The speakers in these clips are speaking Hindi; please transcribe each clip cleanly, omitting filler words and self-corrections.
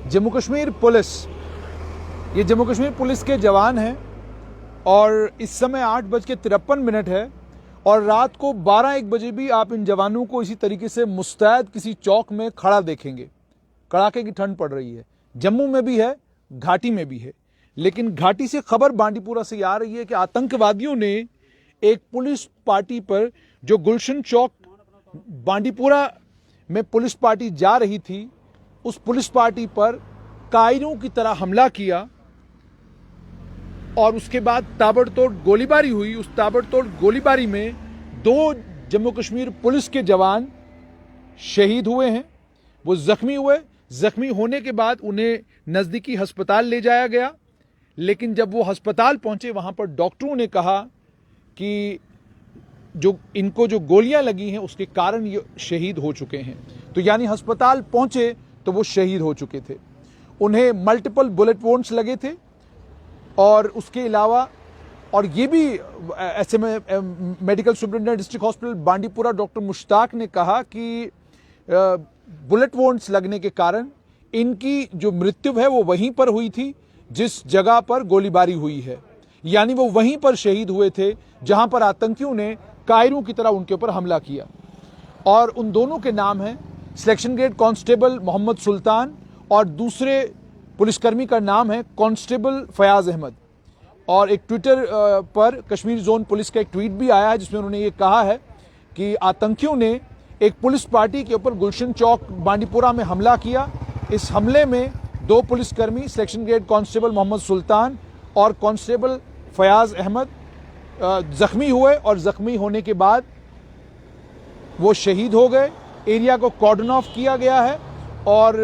जम्मू कश्मीर पुलिस, ये जम्मू कश्मीर पुलिस के जवान हैं और इस समय 8:53 है और रात को 12-1 बजे भी आप इन जवानों को इसी तरीके से मुस्तैद किसी चौक में खड़ा देखेंगे। कड़ाके की ठंड पड़ रही है, जम्मू में भी है, घाटी में भी है। लेकिन घाटी से खबर बांडीपुरा से आ रही है कि आतंकवादियों ने एक पुलिस पार्टी पर, जो गुलशन चौक बांडीपुरा में पुलिस पार्टी जा रही थी, उस पुलिस पार्टी पर कायरों की तरह हमला किया और उसके बाद ताबड़तोड़ गोलीबारी हुई। उस ताबड़तोड़ गोलीबारी में 2 जम्मू कश्मीर पुलिस के जवान शहीद हुए हैं, वो जख्मी हुए। जख्मी होने के बाद उन्हें नजदीकी अस्पताल ले जाया गया, लेकिन जब वो अस्पताल पहुंचे वहां पर डॉक्टरों ने कहा कि इनको जो गोलियां लगी हैं उसके कारण ये शहीद हो चुके हैं। तो यानी अस्पताल पहुंचे तो वो शहीद हो चुके थे। उन्हें मल्टीपल बुलेट वोन्स लगे थे और उसके अलावा, और ये भी ऐसे में medical superintendent district hospital Bandipora doctor Mushtaq ने कहा कि बुलेट वोन्स लगने के कारण इनकी जो मृत्यु है वो वहीं पर हुई थी जिस जगह पर गोलीबारी हुई है। यानी वो वहीं पर शहीद हुए थे जहां पर आतंकियों ने कायरों की तरह उनके ऊपर हमला किया। और उन दोनों के नाम हैं सिलेक्शन ग्रेड कांस्टेबल मोहम्मद सुल्तान और दूसरे पुलिसकर्मी का नाम है कांस्टेबल फयाज अहमद। और एक ट्विटर पर कश्मीर जोन पुलिस का एक ट्वीट भी आया है जिसमें उन्होंने ये कहा है कि आतंकियों ने एक पुलिस पार्टी के ऊपर गुलशन चौक बांडीपुरा में हमला किया। इस हमले में 2 पुलिसकर्मी सिलेक्शन ग्रेड कांस्टेबल मोहम्मद सुल्तान और कांस्टेबल फयाज अहमद जख्मी हुए और जख्मी होने के बाद वो शहीद हो गए। एरिया को कॉर्डन ऑफ किया गया है और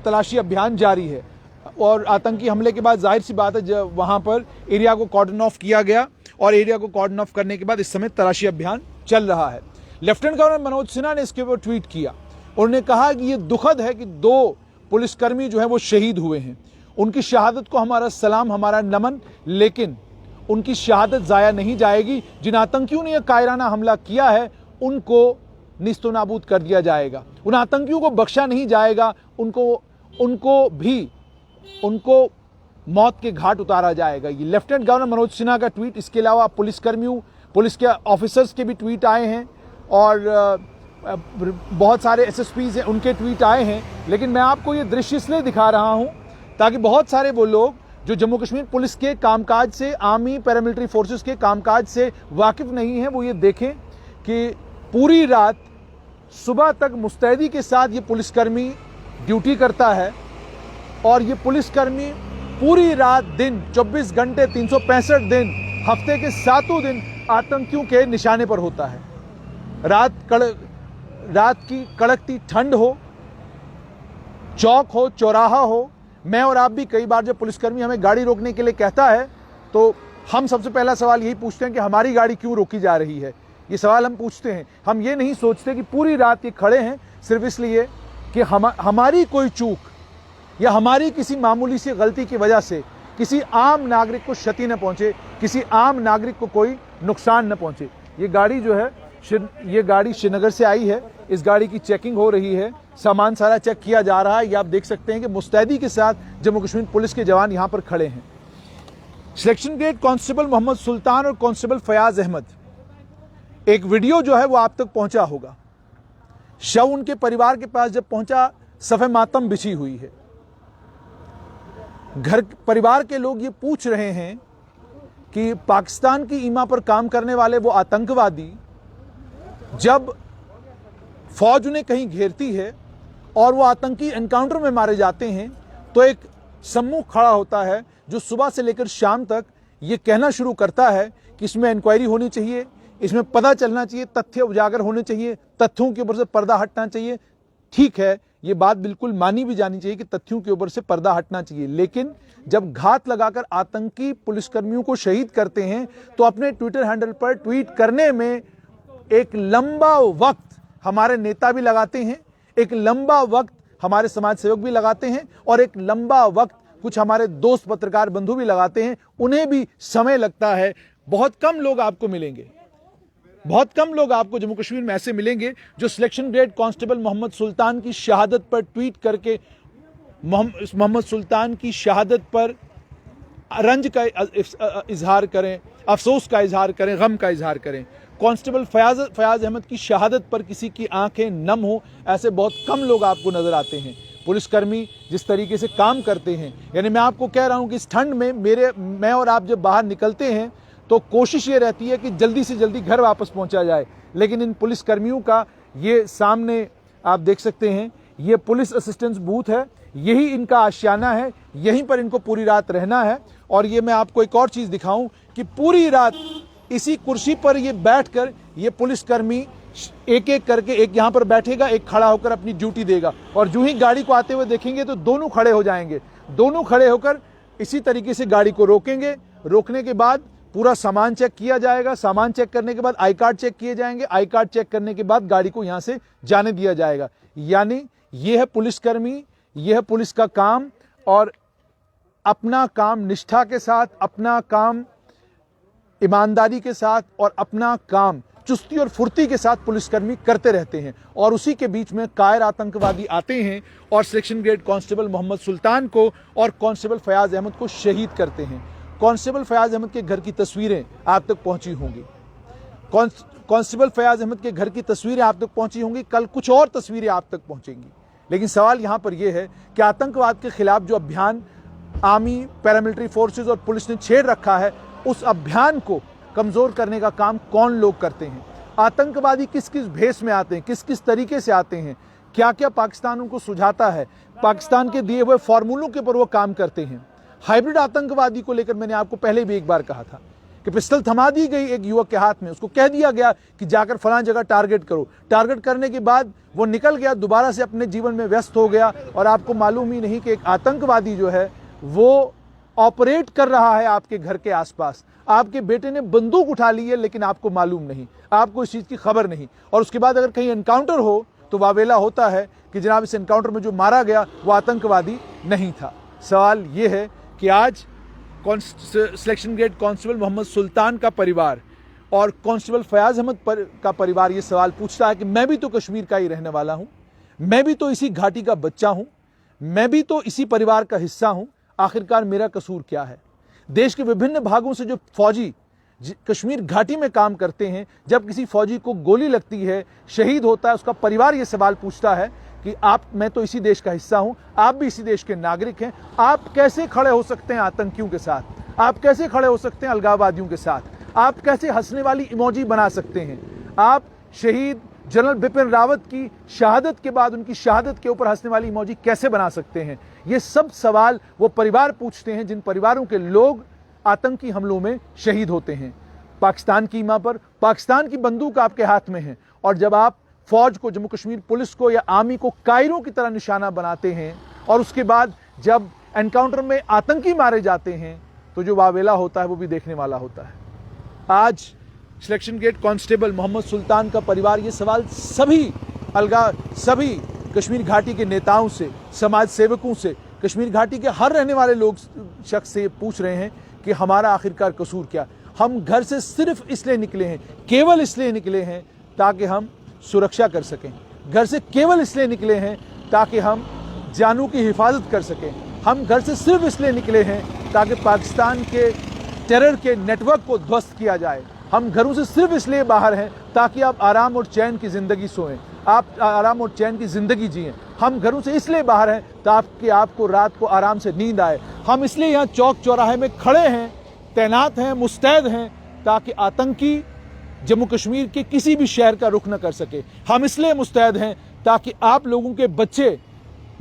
तलाशी अभियान जारी है। और आतंकी हमले के बाद जाहिर सी बात है जब वहां पर एरिया को कॉर्डन ऑफ किया गया और एरिया को कॉर्डन ऑफ करने के बाद इस समय तलाशी अभियान चल रहा है। लेफ्टिनेंट गवर्नर मनोज सिन्हा ने इसके ऊपर ट्वीट किया। उन्होंने कहा कि ये दुखद है कि 2 पुलिसकर्मी जो है वो शहीद हुए हैं। उनकी शहादत को हमारा सलाम, हमारा नमन, लेकिन उनकी शहादत जाया नहीं जाएगी। जिन आतंकियों ने यह कायराना हमला किया है उनको निस्तो नाबूद कर दिया जाएगा, उन आतंकियों को बख्शा नहीं जाएगा, उनको मौत के घाट उतारा जाएगा। ये लेफ्टिनेंट गवर्नर मनोज सिन्हा का ट्वीट। इसके अलावा पुलिसकर्मियों, पुलिस के ऑफिसर्स के भी ट्वीट आए हैं और बहुत सारे एसएसपीज हैं, उनके ट्वीट आए हैं। लेकिन मैं आपको ये दृश्य इसलिए दिखा रहा हूं ताकि बहुत सारे वो लोग जो जम्मू कश्मीर पुलिस के कामकाज से, आर्मी पैरामिलिट्री फोर्सेस के कामकाज से वाकिफ नहीं है, वो ये देखें कि पूरी रात सुबह तक मुस्तैदी के साथ ये पुलिसकर्मी ड्यूटी करता है और ये पुलिसकर्मी पूरी रात दिन 24 घंटे 365 दिन हफ्ते के 7 दिन आतंकियों के निशाने पर होता है। रात की कड़कती ठंड हो, चौक हो, चौराहा हो, मैं और आप भी कई बार जब पुलिसकर्मी हमें गाड़ी रोकने के लिए कहता है तो हम सबसे पहला सवाल यही पूछते हैं कि हमारी गाड़ी क्यों रोकी जा रही है। ये सवाल हम पूछते हैं। हम ये नहीं सोचते कि पूरी रात ये खड़े हैं सिर्फ इसलिए कि हमारी कोई चूक या हमारी किसी मामूली सी गलती की वजह से किसी आम नागरिक को क्षति न पहुंचे, किसी आम नागरिक को कोई नुकसान न पहुंचे। ये गाड़ी जो है, ये गाड़ी श्रीनगर से आई है। इस गाड़ी की चेकिंग हो रही है, सामान सारा चेक किया जा रहा है। ये आप देख सकते हैं कि मुस्तैदी के साथ जम्मू कश्मीर पुलिस के जवान यहां पर खड़े हैं। सिलेक्शन ग्रेड कांस्टेबल मोहम्मद सुल्तान और कांस्टेबल फयाज अहमद, एक वीडियो जो है वो आप तक पहुंचा होगा। शव उनके परिवार के पास जब पहुंचा, सफ़े मातम बिछी हुई है। घर परिवार के लोग ये पूछ रहे हैं कि पाकिस्तान की ईमा पर काम करने वाले वो आतंकवादी जब फौज उन्हें कहीं घेरती है और वो आतंकी एनकाउंटर में मारे जाते हैं तो एक समूह खड़ा होता है जो सुबह से लेकर शाम तक ये कहना शुरू करता है कि इसमें इंक्वायरी होनी चाहिए, इसमें पता चलना चाहिए, तथ्य उजागर होने चाहिए, तथ्यों के ऊपर से पर्दा हटना चाहिए। ठीक है, ये बात बिल्कुल मानी भी जानी चाहिए कि तथ्यों के ऊपर से पर्दा हटना चाहिए, लेकिन जब घात लगाकर आतंकी पुलिसकर्मियों को शहीद करते हैं तो अपने ट्विटर हैंडल पर ट्वीट करने में एक लंबा वक्त हमारे नेता भी लगाते हैं, एक लंबा वक्त हमारे समाज सेवक भी लगाते हैं और एक लंबा वक्त कुछ हमारे दोस्त पत्रकार बंधु भी लगाते हैं, उन्हें भी समय लगता है। बहुत कम लोग आपको मिलेंगे, बहुत कम लोग आपको जम्मू कश्मीर में ऐसे मिलेंगे जो सिलेक्शन ग्रेड कांस्टेबल मोहम्मद सुल्तान की शहादत पर ट्वीट करके मोहम्मद सुल्तान की शहादत पर रंज का इजहार करें, अफसोस का इजहार करें, गम का इजहार करें। कांस्टेबल फयाज अहमद की शहादत पर किसी की आंखें नम हो, ऐसे बहुत कम लोग आपको नजर आते हैं। पुलिसकर्मी जिस तरीके से काम करते हैं, यानी मैं आपको कह रहा हूं कि इस ठंड में मैं और आप जब बाहर निकलते हैं तो कोशिश ये रहती है कि जल्दी से जल्दी घर वापस पहुंचा जाए, लेकिन इन पुलिसकर्मियों का ये सामने आप देख सकते हैं, ये पुलिस असिस्टेंस बूथ है, यही इनका आशियाना है, यहीं पर इनको पूरी रात रहना है। और ये मैं आपको एक और चीज दिखाऊं कि पूरी रात इसी कुर्सी पर ये बैठकर ये पुलिसकर्मी एक एक करके, एक यहां पर बैठेगा, एक खड़ा होकर अपनी ड्यूटी देगा, और जो ही गाड़ी को आते हुए देखेंगे तो दोनों खड़े हो जाएंगे। दोनों खड़े होकर इसी तरीके से गाड़ी को रोकेंगे। रोकने के बाद पूरा सामान चेक किया जाएगा, सामान चेक करने के बाद आई कार्ड चेक किए जाएंगे, आई कार्ड चेक करने के बाद गाड़ी को यहां से जाने दिया जाएगा। यानी यह है पुलिसकर्मी, यह है पुलिस का काम, और अपना काम निष्ठा के साथ, अपना काम ईमानदारी के साथ और अपना काम चुस्ती और फुर्ती के साथ पुलिसकर्मी करते रहते हैं। और उसी के बीच में कायर आतंकवादी आते हैं और सिलेक्शन ग्रेड कांस्टेबल मोहम्मद सुल्तान को और कांस्टेबल फयाज अहमद को शहीद करते हैं। कांस्टेबल फयाज अहमद के घर की तस्वीरें आप तक पहुंची होंगी, कांस्टेबल फयाज अहमद के घर की तस्वीरें आप तक पहुंची होंगी, कल कुछ और तस्वीरें आप तक पहुंचेंगी। लेकिन सवाल यहां पर यह है कि आतंकवाद के खिलाफ जो अभियान आर्मी, पैरामिलिट्री फोर्सेस और पुलिस ने छेड़ रखा है, उस अभियान को कमजोर करने का काम कौन लोग करते हैं? आतंकवादी किस किस भेष में आते हैं, किस किस तरीके से आते हैं, क्या क्या पाकिस्तान उनको सुझाता है, पाकिस्तान के दिए हुए फॉर्मूलों के ऊपर वो काम करते हैं। हाइब्रिड आतंकवादी को लेकर मैंने आपको पहले भी एक बार कहा था कि पिस्टल थमा दी गई एक युवक के हाथ में, उसको कह दिया गया कि जाकर फलां जगह टारगेट करो। टारगेट करने के बाद वो निकल गया, दोबारा से अपने जीवन में व्यस्त हो गया, और आपको मालूम ही नहीं कि एक आतंकवादी जो है वो ऑपरेट कर रहा है आपके घर के आसपास। आपके बेटे ने बंदूक उठा ली है, लेकिन आपको मालूम नहीं, आपको इस चीज की खबर नहीं। और उसके बाद अगर कहीं एनकाउंटर हो तो वावेला होता है कि जनाब इस एनकाउंटर में जो मारा गया वो आतंकवादी नहीं था। सवाल ये है कि आज सिलेक्शन ग्रेड कांस्टेबल मोहम्मद सुल्तान का परिवार और कांस्टेबल फयाज अहमद का परिवार ये सवाल पूछता है कि मैं भी तो कश्मीर का ही रहने वाला हूं, मैं भी तो इसी घाटी का बच्चा हूं, मैं भी तो इसी परिवार का हिस्सा हूं, आखिरकार मेरा कसूर क्या है? देश के विभिन्न भागों से जो फौजी कश्मीर घाटी में काम करते हैं, जब किसी फौजी को गोली लगती है, शहीद होता है, उसका परिवार ये सवाल पूछता है कि मैं तो इसी देश का हिस्सा हूं, आप भी इसी देश के नागरिक हैं, आप कैसे खड़े हो सकते हैं आतंकियों के साथ? आप कैसे खड़े हो सकते हैं अलगाववादियों के साथ? आप कैसे हंसने वाली इमोजी बना सकते हैं? आप शहीद जनरल बिपिन रावत की शहादत के बाद उनकी शहादत के ऊपर हंसने वाली इमोजी कैसे बना सकते हैं? ये सब सवाल वो परिवार पूछते हैं जिन परिवारों के लोग आतंकी हमलों में शहीद होते हैं। पाकिस्तान की ईमा पर पाकिस्तान की बंदूक आपके हाथ में है, और जब आप फौज को, जम्मू कश्मीर पुलिस को या आर्मी को कायरों की तरह निशाना बनाते हैं, और उसके बाद जब एनकाउंटर में आतंकी मारे जाते हैं, तो जो वावेला होता है वो भी देखने वाला होता है। आज सिलेक्शन ग्रेड कांस्टेबल मोहम्मद सुल्तान का परिवार ये सवाल सभी कश्मीर घाटी के नेताओं से, समाज सेवकों से, कश्मीर घाटी के हर रहने वाले लोग शख्स से पूछ रहे हैं कि हमारा आखिरकार कसूर क्या? हम घर से सिर्फ इसलिए निकले हैं, केवल इसलिए निकले हैं ताकि हम सुरक्षा कर सकें। घर से केवल इसलिए निकले हैं ताकि हम जानों की हिफाजत कर सकें। हम घर से सिर्फ इसलिए निकले हैं ताकि पाकिस्तान के टेरर के नेटवर्क को ध्वस्त किया जाए। हम घरों से सिर्फ इसलिए बाहर हैं ताकि आप आराम और चैन की जिंदगी सोएं, आप आराम और चैन की जिंदगी जिएं। हम घरों से इसलिए बाहर हैं ताकि आपको रात को आराम से नींद आए। हम इसलिए यहाँ चौक चौराहे में खड़े हैं, तैनात हैं, मुस्तैद हैं, ताकि आतंकी जम्मू कश्मीर के किसी भी शहर का रुख न कर सके। हम इसलिए मुस्तैद हैं ताकि आप लोगों के बच्चे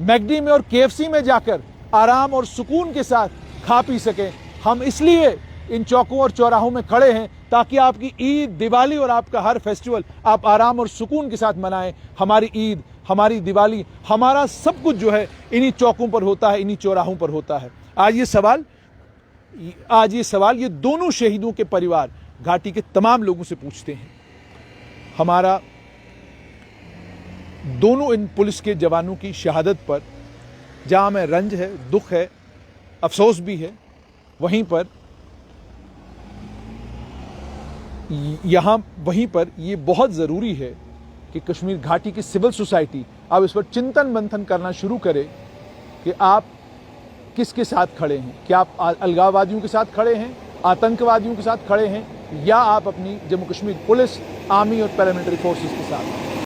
मैगडी में और केएफसी में जाकर आराम और सुकून के साथ खा पी सकें। हम इसलिए इन चौकों और चौराहों में खड़े हैं ताकि आपकी ईद, दिवाली और आपका हर फेस्टिवल आप आराम और सुकून के साथ मनाएं। हमारी ईद, हमारी दिवाली, हमारा सब कुछ जो है इन्हीं चौकों पर होता है, इन्हीं चौराहों पर होता है। आज ये सवाल ये दोनों शहीदों के परिवार घाटी के तमाम लोगों से पूछते हैं। हमारा दोनों इन पुलिस के जवानों की शहादत पर जहां में रंज है, दुख है, अफसोस भी है, वहीं पर ये बहुत ज़रूरी है कि कश्मीर घाटी की सिविल सोसाइटी अब इस पर चिंतन मंथन करना शुरू करे कि आप किसके साथ खड़े हैं। क्या आप अलगाववादियों के साथ खड़े हैं, आतंकवादियों के साथ खड़े हैं, या आप अपनी जम्मू कश्मीर पुलिस, आर्मी और पैरामिलिट्री फोर्सेस के साथ।